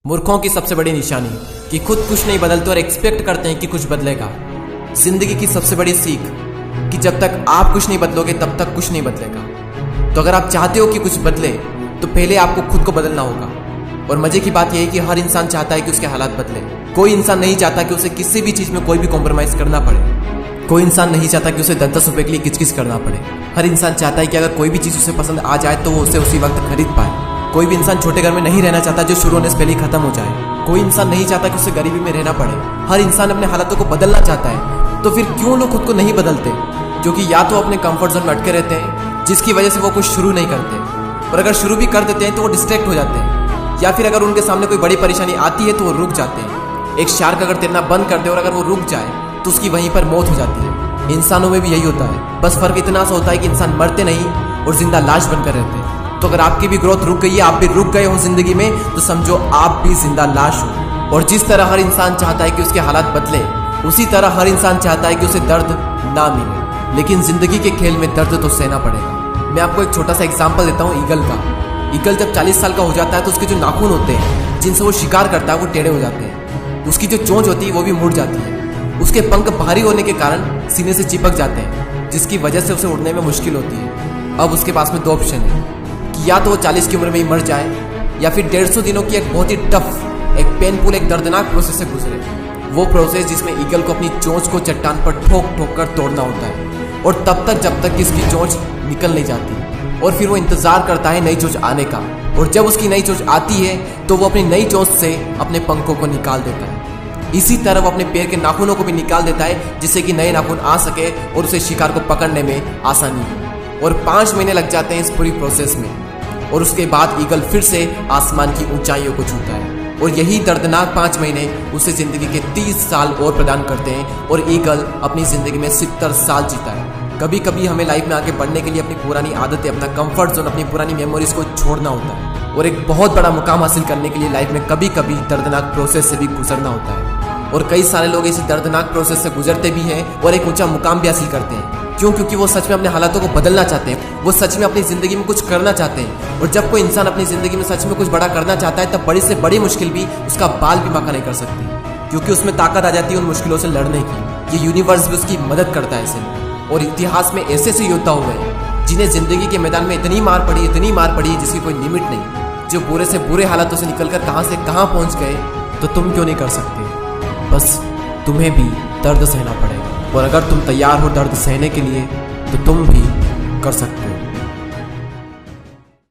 मूर्खों की सबसे बड़ी निशानी कि खुद कुछ नहीं बदलते और एक्सपेक्ट करते हैं कि कुछ बदलेगा। जिंदगी की सबसे बड़ी सीख कि जब तक आप कुछ नहीं बदलोगे तब तक कुछ नहीं बदलेगा। तो अगर आप चाहते हो कि कुछ बदले तो पहले आपको खुद को बदलना होगा। और मजे की बात यह है कि हर इंसान चाहता है कि उसके हालात बदले। कोई इंसान नहीं चाहता कि उसे किसी भी चीज में कोई भी कॉम्प्रोमाइज करना पड़े। कोई इंसान नहीं चाहता कि उसे 10-10 रुपए के लिए किचकिच करना पड़े। हर इंसान चाहता है कि अगर कोई भी चीज उसे पसंद आ जाए तो वो उसे उसी वक्त खरीद पाए। कोई भी इंसान छोटे घर में नहीं रहना चाहता जो शुरू होने से पहले ही खत्म हो जाए। कोई इंसान नहीं चाहता कि उसे गरीबी में रहना पड़े। हर इंसान अपने हालातों को बदलना चाहता है। तो फिर क्यों लोग खुद को नहीं बदलते? क्योंकि या तो अपने कंफर्ट जोन में अटके रहते हैं जिसकी वजह से वो कुछ शुरू नहीं करते, और अगर शुरू भी कर देते हैं तो वो डिस्ट्रैक्ट हो जाते हैं, या फिर अगर उनके सामने कोई बड़ी परेशानी आती है तो वो रुक जाते हैं। एक शार्क अगर तैरना बंद कर दे और अगर वो रुक जाए तो उसकी वहीं पर मौत हो जाती है। इंसानों में भी यही होता है, बस फर्क इतना सा होता है कि इंसान मरते नहीं और जिंदा लाश बनकर रहते हैं। तो अगर आपकी भी ग्रोथ रुक गई है, आप भी रुक गए हो जिंदगी में, तो समझो आप भी जिंदा लाश हो। और जिस तरह हर इंसान चाहता है कि उसके हालात बदले, उसी तरह हर इंसान चाहता है कि उसे दर्द ना मिले। लेकिन जिंदगी के खेल में दर्द तो सहना पड़ेगा। मैं आपको एक छोटा सा एग्जांपल देता हूँ ईगल का। ईगल जब 40 साल का हो जाता है तो उसके जो नाखून होते हैं जिनसे वो शिकार करता है वो टेढ़े हो जाते हैं। उसकी जो चोंच होती है वो भी मुड़ जाती है। उसके पंख भारी होने के कारण सीने से चिपक जाते हैं, जिसकी वजह से उसे उड़ने में मुश्किल होती है। अब उसके पास में 2 ऑप्शन है कि या तो वो 40 की उम्र में ही मर जाए, या फिर 150 दिनों की एक बहुत ही टफ, एक पेनफुल, एक दर्दनाक प्रोसेस से गुजरे। वो प्रोसेस जिसमें ईगल को अपनी चोंच को चट्टान पर ठोक ठोक कर तोड़ना होता है, और तब तक जब तक कि इसकी चोंच निकल नहीं जाती। और फिर वो इंतजार करता है नई चोंच आने का, और जब उसकी नई चोंच आती है तो वो अपनी नई चोंच से अपने पंखों को निकाल देता है। इसी तरह वो अपने पैर के नाखूनों को भी निकाल देता है जिससे कि नए नाखून आ सके और उसे शिकार को पकड़ने में आसानी हो। और 5 महीने लग जाते हैं इस पूरी प्रोसेस में, और उसके बाद ईगल फिर से आसमान की ऊंचाइयों को छूता है। और यही दर्दनाक 5 महीने उसे जिंदगी के 30 साल और प्रदान करते हैं, और ईगल अपनी जिंदगी में 70 साल जीता है। कभी कभी हमें लाइफ में आगे बढ़ने के लिए अपनी पुरानी आदतें, अपना कंफर्ट जोन, अपनी पुरानी मेमोरीज को छोड़ना होता है, और एक बहुत बड़ा मुकाम हासिल करने के लिए लाइफ में कभी कभी दर्दनाक प्रोसेस से भी गुजरना होता है। और कई सारे लोग इस दर्दनाक प्रोसेस से गुजरते भी हैं और एक ऊंचा मुकाम भी हासिल करते हैं। क्यों? क्योंकि वो सच में अपने हालातों को बदलना चाहते हैं, वो सच में अपनी जिंदगी में कुछ करना चाहते हैं। और जब कोई इंसान अपनी जिंदगी में सच में कुछ बड़ा करना चाहता है तब बड़ी से बड़ी मुश्किल भी उसका बाल भी बांका नहीं कर सकती, क्योंकि उसमें ताकत आ जाती है उन मुश्किलों से लड़ने की। ये यूनिवर्स भी उसकी मदद करता है ऐसे। और इतिहास में ऐसे ऐसे योद्धा हुए हैं जिन्हें जिंदगी के मैदान में इतनी मार पड़ी है जिसकी कोई लिमिट नहीं, जो बुरे से बुरे हालातों से निकलकर कहां से कहां पहुंच गए। तो तुम क्यों नहीं कर सकते? बस तुम्हें भी दर्द सहना पड़ेगा, और अगर तुम तैयार हो दर्द सहने के लिए तो तुम भी कर सकते हो।